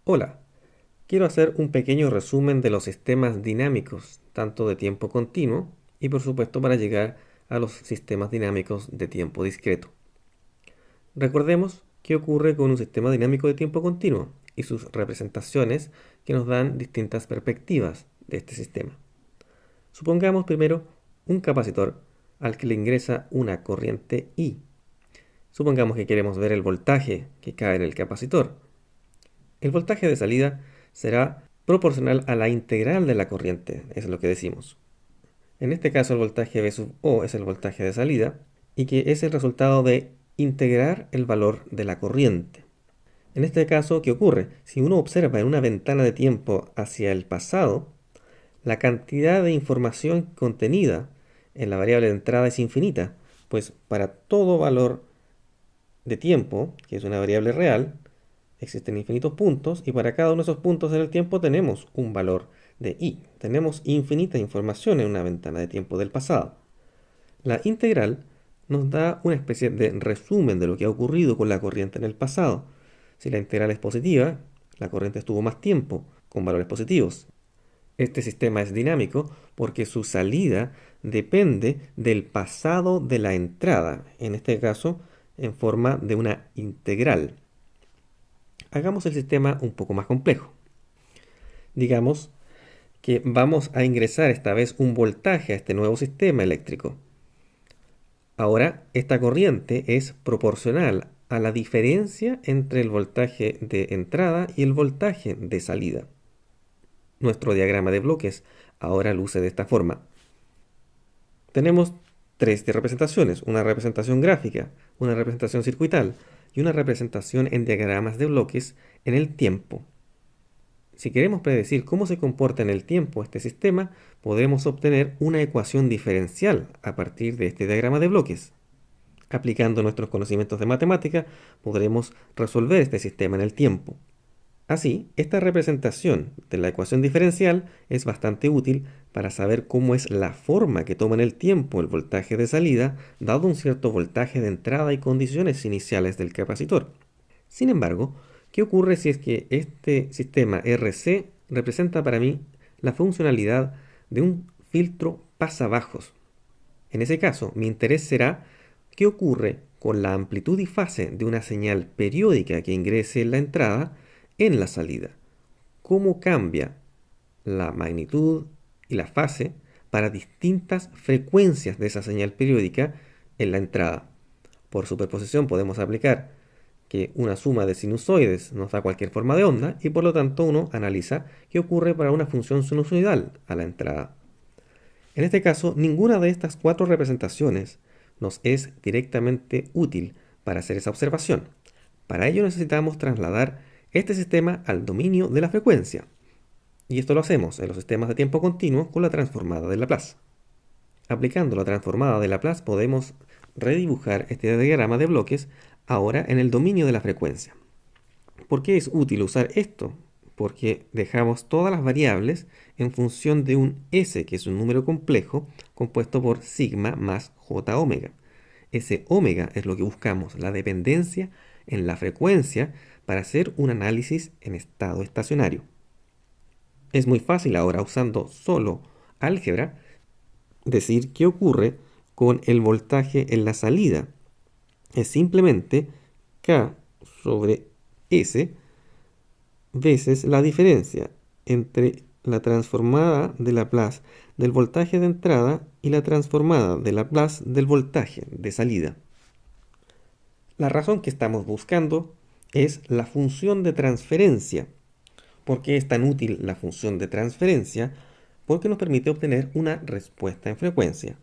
Hola, quiero hacer un pequeño resumen de los sistemas dinámicos, tanto de tiempo continuo y por supuesto para llegar a los sistemas dinámicos de tiempo discreto. Recordemos qué ocurre con un sistema dinámico de tiempo continuo y sus representaciones que nos dan distintas perspectivas de este sistema. Supongamos primero un capacitor al que le ingresa una corriente I. Supongamos que queremos ver el voltaje que cae en el capacitor. El voltaje de salida será proporcional a la integral de la corriente, es lo que decimos. En este caso el voltaje V sub O es el voltaje de salida y que es el resultado de integrar el valor de la corriente. En este caso, ¿qué ocurre? Si uno observa en una ventana de tiempo hacia el pasado, la cantidad de información contenida en la variable de entrada es infinita, pues para todo valor de tiempo, que es una variable real, existen infinitos puntos y para cada uno de esos puntos en el tiempo tenemos un valor de i. Tenemos infinita información en una ventana de tiempo del pasado. La integral nos da una especie de resumen de lo que ha ocurrido con la corriente en el pasado. Si la integral es positiva, la corriente estuvo más tiempo con valores positivos. Este sistema es dinámico porque su salida depende del pasado de la entrada, en este caso en forma de una integral. Hagamos el sistema un poco más complejo. Digamos que vamos a ingresar esta vez un voltaje a este nuevo sistema eléctrico. Ahora, esta corriente es proporcional a la diferencia entre el voltaje de entrada y el voltaje de salida. Nuestro diagrama de bloques ahora luce de esta forma. Tenemos tres representaciones, una representación gráfica, una representación circuital y una representación en diagramas de bloques en el tiempo. Si queremos predecir cómo se comporta en el tiempo este sistema, podremos obtener una ecuación diferencial a partir de este diagrama de bloques. Aplicando nuestros conocimientos de matemática, podremos resolver este sistema en el tiempo. Así, esta representación de la ecuación diferencial es bastante útil para saber cómo es la forma que toma en el tiempo el voltaje de salida, dado un cierto voltaje de entrada y condiciones iniciales del capacitor. Sin embargo, ¿qué ocurre si es que este sistema RC representa para mí la funcionalidad de un filtro pasabajos? En ese caso, mi interés será qué ocurre con la amplitud y fase de una señal periódica que ingrese en la entrada en la salida. ¿Cómo cambia la magnitud y la fase para distintas frecuencias de esa señal periódica en la entrada? Por superposición podemos aplicar que una suma de sinusoides nos da cualquier forma de onda y por lo tanto uno analiza qué ocurre para una función sinusoidal a la entrada. En este caso, ninguna de estas cuatro representaciones nos es directamente útil para hacer esa observación. Para ello necesitamos trasladar este sistema al dominio de la frecuencia. Y esto lo hacemos en los sistemas de tiempo continuo con la transformada de Laplace. Aplicando la transformada de Laplace podemos redibujar este diagrama de bloques ahora en el dominio de la frecuencia. ¿Por qué es útil usar esto? Porque dejamos todas las variables en función de un S, que es un número complejo, compuesto por sigma más j omega. Ese omega es lo que buscamos, la dependencia en la frecuencia para hacer un análisis en estado estacionario. Es muy fácil ahora, usando solo álgebra, decir qué ocurre con el voltaje en la salida. Es simplemente K sobre S veces la diferencia entre la transformada de Laplace del voltaje de entrada y la transformada de Laplace del voltaje de salida. La razón que estamos buscando es la función de transferencia. ¿Por qué es tan útil la función de transferencia? Porque nos permite obtener una respuesta en frecuencia,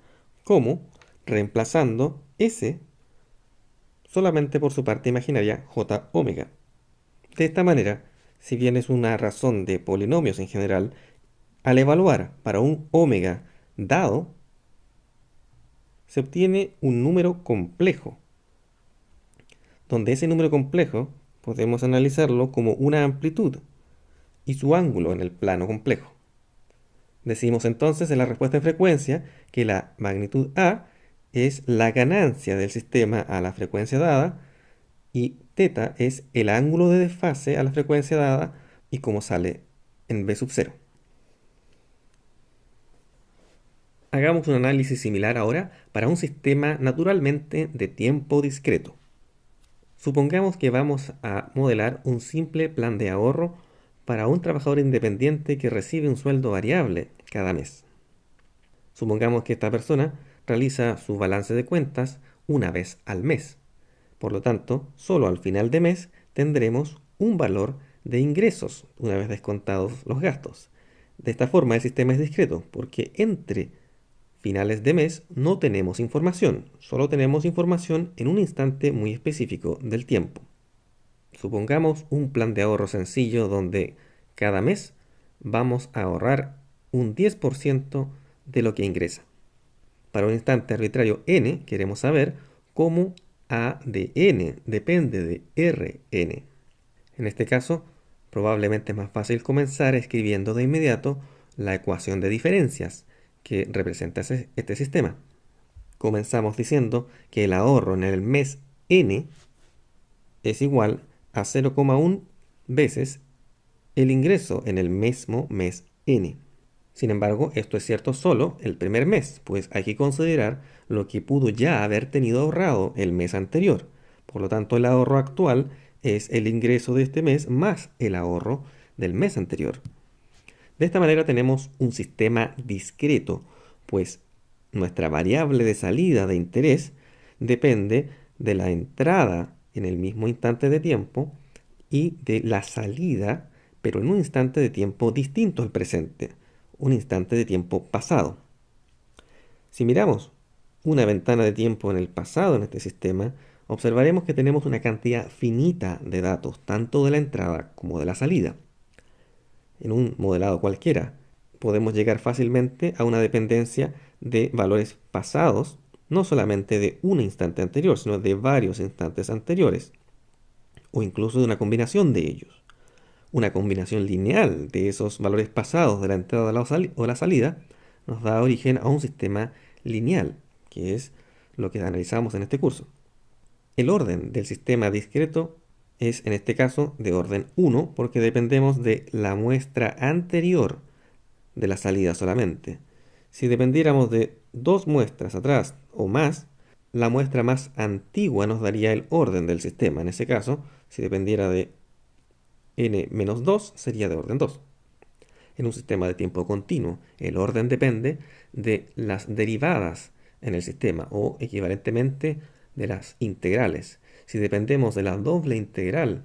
como reemplazando S solamente por su parte imaginaria j omega. De esta manera, si bien es una razón de polinomios en general, al evaluar para un omega dado, se obtiene un número complejo, donde ese número complejo podemos analizarlo como una amplitud y su ángulo en el plano complejo. Decimos entonces en la respuesta en frecuencia que la magnitud A es la ganancia del sistema a la frecuencia dada y θ es el ángulo de desfase a la frecuencia dada y cómo sale en B sub 0. Hagamos un análisis similar ahora para un sistema naturalmente de tiempo discreto. Supongamos que vamos a modelar un simple plan de ahorro para un trabajador independiente que recibe un sueldo variable cada mes. Supongamos que esta persona realiza su balance de cuentas una vez al mes. Por lo tanto, solo al final de mes tendremos un valor de ingresos una vez descontados los gastos. De esta forma el sistema es discreto porque entre finales de mes no tenemos información, solo tenemos información en un instante muy específico del tiempo. Supongamos un plan de ahorro sencillo donde cada mes vamos a ahorrar un 10% de lo que ingresa. Para un instante arbitrario n queremos saber cómo a de n depende de Rn. En este caso, probablemente es más fácil comenzar escribiendo de inmediato la ecuación de diferencias que representa este sistema. Comenzamos diciendo que el ahorro en el mes n es igual a 0,1 veces el ingreso en el mismo mes n. Sin embargo, esto es cierto solo el primer mes, pues hay que considerar lo que pudo ya haber tenido ahorrado el mes anterior. Por lo tanto, el ahorro actual es el ingreso de este mes más el ahorro del mes anterior. De esta manera tenemos un sistema discreto, pues nuestra variable de salida de interés depende de la entrada en el mismo instante de tiempo y de la salida, pero en un instante de tiempo distinto al presente, un instante de tiempo pasado. Si miramos una ventana de tiempo en el pasado en este sistema, observaremos que tenemos una cantidad finita de datos, tanto de la entrada como de la salida. En un modelado cualquiera, podemos llegar fácilmente a una dependencia de valores pasados, no solamente de un instante anterior, sino de varios instantes anteriores, o incluso de una combinación de ellos. Una combinación lineal de esos valores pasados de la entrada o la salida nos da origen a un sistema lineal, que es lo que analizamos en este curso. El orden del sistema discreto es en este caso de orden 1 porque dependemos de la muestra anterior de la salida solamente. Si dependiéramos de dos muestras atrás o más, la muestra más antigua nos daría el orden del sistema. En ese caso, si dependiera de n-2, sería de orden 2. En un sistema de tiempo continuo, el orden depende de las derivadas en el sistema o equivalentemente de las integrales. Si dependemos de la doble integral,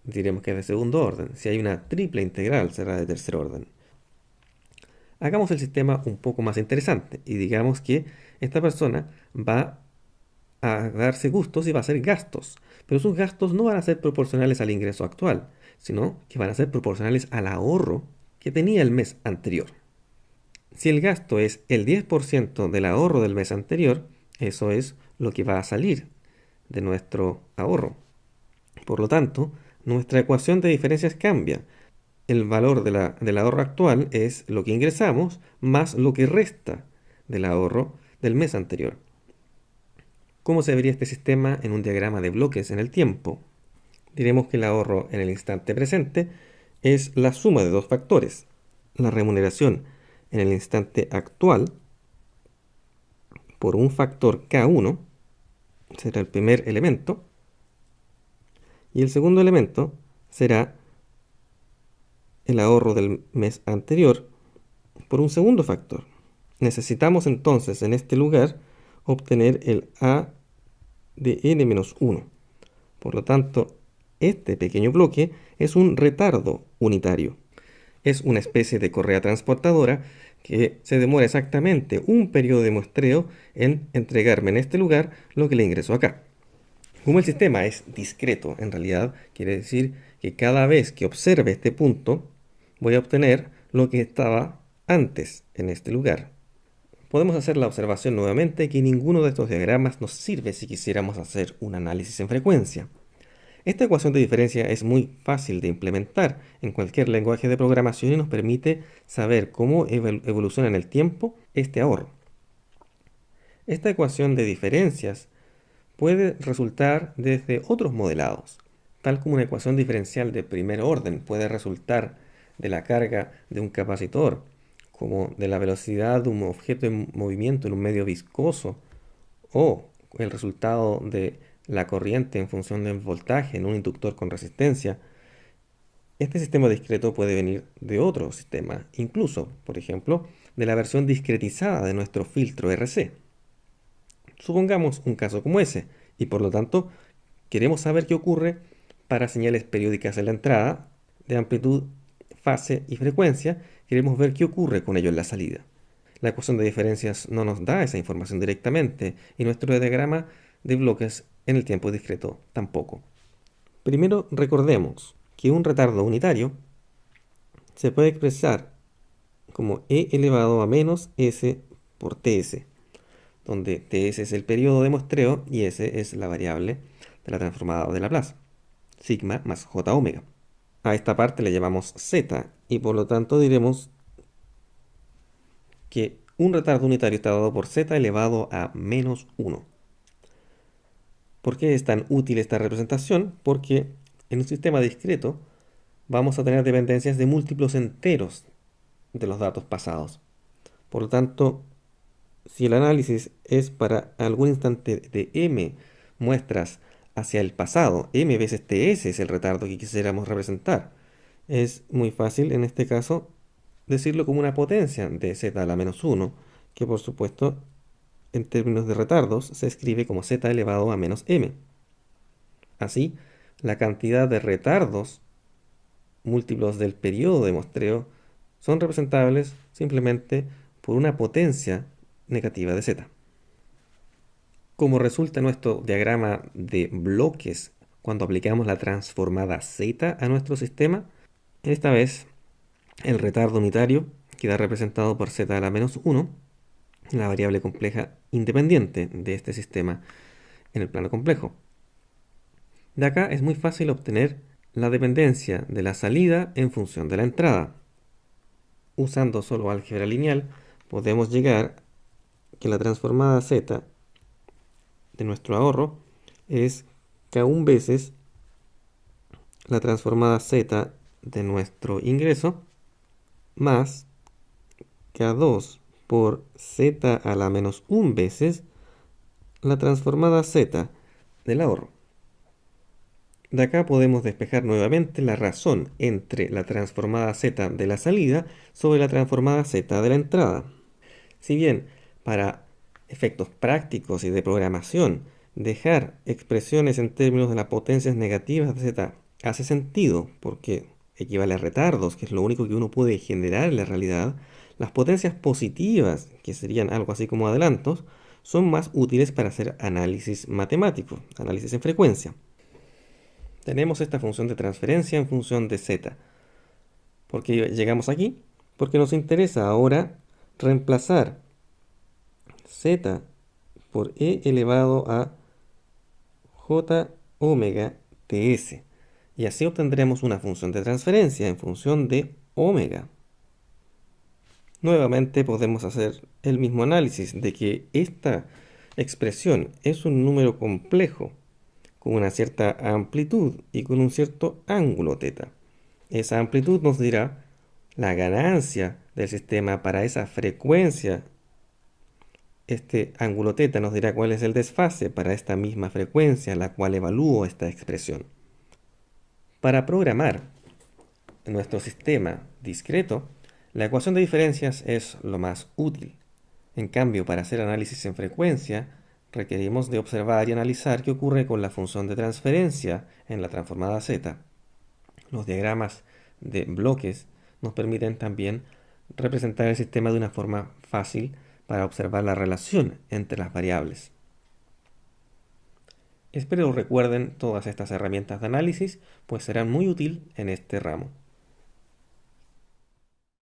diremos que es de segundo orden. Si hay una triple integral, será de tercer orden. Hagamos el sistema un poco más interesante y digamos que esta persona va a darse gustos y va a hacer gastos, pero sus gastos no van a ser proporcionales al ingreso actual, sino que van a ser proporcionales al ahorro que tenía el mes anterior. Si el gasto es el 10% del ahorro del mes anterior, eso es lo que va a salir de nuestro ahorro. Por lo tanto, nuestra ecuación de diferencias cambia. El valor del ahorro actual es lo que ingresamos más lo que resta del ahorro del mes anterior. ¿Cómo se vería este sistema en un diagrama de bloques en el tiempo? Diremos que el ahorro en el instante presente es la suma de dos factores. La remuneración en el instante actual por un factor K1 será el primer elemento y el segundo elemento será el ahorro del mes anterior por un segundo factor. Necesitamos entonces en este lugar obtener el A de n-1. Por lo tanto, este pequeño bloque es un retardo unitario. Es una especie de correa transportadora que se demora exactamente un periodo de muestreo en entregarme en este lugar lo que le ingresó acá. Como el sistema es discreto, en realidad quiere decir que cada vez que observe este punto, voy a obtener lo que estaba antes en este lugar. Podemos hacer la observación nuevamente que ninguno de estos diagramas nos sirve si quisiéramos hacer un análisis en frecuencia. Esta ecuación de diferencia es muy fácil de implementar en cualquier lenguaje de programación y nos permite saber cómo evoluciona en el tiempo este ahorro. Esta ecuación de diferencias puede resultar desde otros modelados. tal como una ecuación diferencial de primer orden puede resultar de la carga de un capacitor, como de la velocidad de un objeto en movimiento en un medio viscoso, o el resultado de la corriente en función del voltaje en un inductor con resistencia, este sistema discreto puede venir de otro sistema, incluso, por ejemplo, de la versión discretizada de nuestro filtro RC. Supongamos un caso como ese, y por lo tanto queremos saber qué ocurre para señales periódicas en la entrada, de amplitud, fase y frecuencia. Queremos ver qué ocurre con ello en la salida. La ecuación de diferencias no nos da esa información directamente, y nuestro diagrama de bloques en el tiempo discreto tampoco. Primero recordemos que un retardo unitario se puede expresar como e elevado a menos s por ts, donde ts es el periodo de muestreo y s es la variable de la transformada de Laplace, sigma más j omega. A esta parte le llamamos z y por lo tanto diremos que un retardo unitario está dado por z elevado a menos 1. ¿Por qué es tan útil esta representación? Porque en un sistema discreto vamos a tener dependencias de múltiplos enteros de los datos pasados. Por lo tanto, si el análisis es para algún instante de m muestras hacia el pasado, m veces ts es el retardo que quisiéramos representar. Es muy fácil en este caso decirlo como una potencia de z a la menos 1, que por supuesto en términos de retardos se escribe como z elevado a menos m. Así, la cantidad de retardos múltiplos del periodo de muestreo son representables simplemente por una potencia negativa de z. Como resulta nuestro diagrama de bloques cuando aplicamos la transformada z a nuestro sistema, esta vez el retardo unitario queda representado por z a la menos 1, la variable compleja independiente de este sistema en el plano complejo. De acá es muy fácil obtener la dependencia de la salida en función de la entrada. Usando solo álgebra lineal, podemos llegar que la transformada z de nuestro ahorro es k1 veces la transformada z de nuestro ingreso más k2 por z a la menos 1 veces la transformada z del ahorro. De acá podemos despejar nuevamente la razón entre la transformada z de la salida sobre la transformada z de la entrada. Si bien para efectos prácticos y de programación dejar expresiones en términos de las potencias negativas de z hace sentido porque equivale a retardos, que es lo único que uno puede generar en la realidad, las potencias positivas, que serían algo así como adelantos, son más útiles para hacer análisis matemático, análisis en frecuencia. Tenemos esta función de transferencia en función de z. ¿Por qué llegamos aquí? Porque nos interesa ahora reemplazar z por e elevado a j omega ts. Y así obtendremos una función de transferencia en función de omega. Nuevamente podemos hacer el mismo análisis de que esta expresión es un número complejo con una cierta amplitud y con un cierto ángulo θ. Esa amplitud nos dirá la ganancia del sistema para esa frecuencia. Este ángulo θ nos dirá cuál es el desfase para esta misma frecuencia, la cual evalúo esta expresión. Para programar nuestro sistema discreto, la ecuación de diferencias es lo más útil. En cambio, para hacer análisis en frecuencia, requerimos de observar y analizar qué ocurre con la función de transferencia en la transformada z. Los diagramas de bloques nos permiten también representar el sistema de una forma fácil para observar la relación entre las variables. Espero recuerden todas estas herramientas de análisis, pues serán muy útiles en este ramo.